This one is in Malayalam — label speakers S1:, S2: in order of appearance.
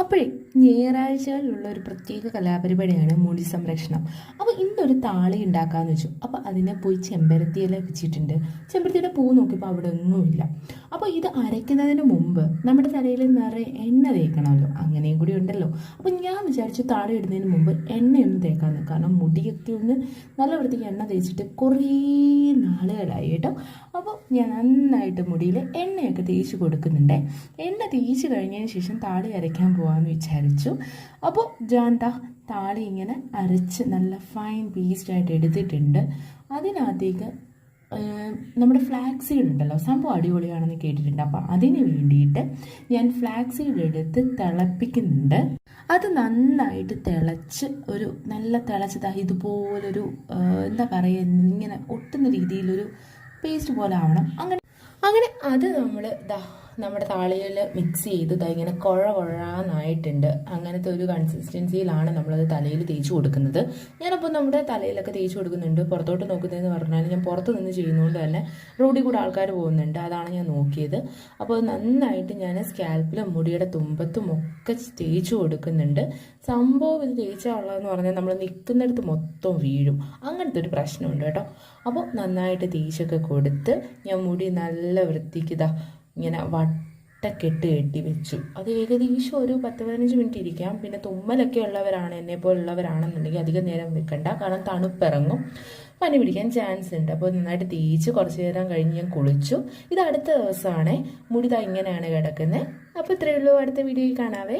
S1: അപ്പോഴേ ഞായറാഴ്ചകളിലുള്ള ഒരു പ്രത്യേക കലാപരിപാടിയാണ് മുടി സംരക്ഷണം. അപ്പോൾ ഇന്നൊരു താളി ഉണ്ടാക്കാമെന്ന് വെച്ചു. അപ്പോൾ അതിനെ പോയി ചെമ്പരത്തിയില വെച്ചിട്ടുണ്ട്. ചെമ്പരത്തിയുടെ പൂ നോക്കിയപ്പോൾ അവിടെ ഒന്നുമില്ല. അപ്പോൾ ഇത് അരയ്ക്കുന്നതിന് മുമ്പ് നമ്മുടെ തലയിൽ നിറയെ എണ്ണ തേക്കണമല്ലോ, അങ്ങനെയും കൂടി ഉണ്ടല്ലോ. അപ്പോൾ ഞാൻ വിചാരിച്ചു താളി ഇടുന്നതിന് മുമ്പ് എണ്ണയൊന്നും തേക്കാമെന്ന്. കാരണം മുടിയൊക്കെ ഒന്ന് നല്ല വൃത്തിക്ക് എണ്ണ തേച്ചിട്ട് കുറേ നാളുകളായി കേട്ടോ. അപ്പോൾ ഞാൻ നന്നായിട്ട് മുടിയിൽ എണ്ണയൊക്കെ തേച്ച് കൊടുക്കുന്നുണ്ട്. എണ്ണ തേച്ച് കഴിഞ്ഞതിന് ശേഷം താളി അരയ്ക്കാൻ പോകാമെന്ന് വിചാരിച്ചു. അപ്പോൾ ഞാൻ താളി ഇങ്ങനെ അരച്ച് നല്ല ഫൈൻ പേസ്റ്റായിട്ട് എടുത്തിട്ടുണ്ട്. അതിനകത്തേക്ക് നമ്മുടെ ഫ്ലാക്സ് സീഡ് ഉണ്ടല്ലോ, സംഭവം അടിപൊളിയാണെന്ന് കേട്ടിട്ടുണ്ട്. അപ്പോൾ അതിന് വേണ്ടിയിട്ട് ഞാൻ ഫ്ലാക്സ് സീഡ് എടുത്ത് തിളപ്പിക്കുന്നുണ്ട്. അത് നന്നായിട്ട് തിളച്ച് ഒരു നല്ല തിളച്ചതാ ഇതുപോലൊരു എന്താ പറയുക, ഇങ്ങനെ ഒട്ടുന്ന രീതിയിലൊരു പേസ്റ്റ് പോലെ ആവണം. അങ്ങനെ അത് നമ്മുടെ താളിയിൽ മിക്സ് ചെയ്ത് ഇങ്ങനെ കുഴന്നായിട്ടുണ്ട്. അങ്ങനത്തെ ഒരു കൺസിസ്റ്റൻസിയിലാണ് നമ്മളത് തലയിൽ തേച്ച് കൊടുക്കുന്നത്. ഞാനപ്പോൾ നമ്മുടെ തലയിലൊക്കെ തേച്ച് കൊടുക്കുന്നുണ്ട്. പുറത്തോട്ട് നോക്കുന്നതെന്ന് പറഞ്ഞാൽ ഞാൻ പുറത്ത് നിന്ന് ചെയ്യുന്നതുകൊണ്ട് തന്നെ റോഡിൽ കൂടെ ആൾക്കാർ പോകുന്നുണ്ട്, അതാണ് ഞാൻ നോക്കിയത്. അപ്പോൾ നന്നായിട്ട് ഞാൻ സ്കാൽപ്പിലും മുടിയുടെ തുമ്പത്തും ഒക്കെ തേച്ച് കൊടുക്കുന്നുണ്ട്. സംഭവം ഇത് തേച്ചാലുള്ളതെന്ന് പറഞ്ഞാൽ നമ്മൾ നിൽക്കുന്നിടത്ത് മൊത്തം വീഴും, അങ്ങനത്തെ ഒരു പ്രശ്നമുണ്ട് കേട്ടോ. അപ്പോൾ നന്നായിട്ട് തേച്ചൊക്കെ കൊടുത്ത് ഞാൻ മുടി നല്ല വൃത്തിക്ക് ഇങ്ങനെ വട്ടക്കെട്ട് കെട്ടി വെച്ചു. അത് ഏകദേശം ഒരു 10-15 മിനിറ്റ് ഇരിക്കാം. പിന്നെ തുമ്മലൊക്കെ ഉള്ളവരാണ്, എന്നെപ്പോലുള്ളവരാണെന്നുണ്ടെങ്കിൽ അധികം നേരം വെക്കണ്ട, കാരണം തണുപ്പിറങ്ങും, പനി പിടിക്കാൻ ചാൻസ് ഉണ്ട്. അപ്പോൾ നന്നായിട്ട് തേച്ച് കുറച്ച് നേരം കഴിഞ്ഞ് ഞാൻ കുളിച്ചു. ഇത് അടുത്ത ദിവസമാണ്. മുടി ഇങ്ങനെയാണ് കിടക്കുന്നത്. അപ്പോൾ ഇത്രയേ ഉള്ളൂ. അടുത്ത വീഡിയോയിൽ കാണാവേ.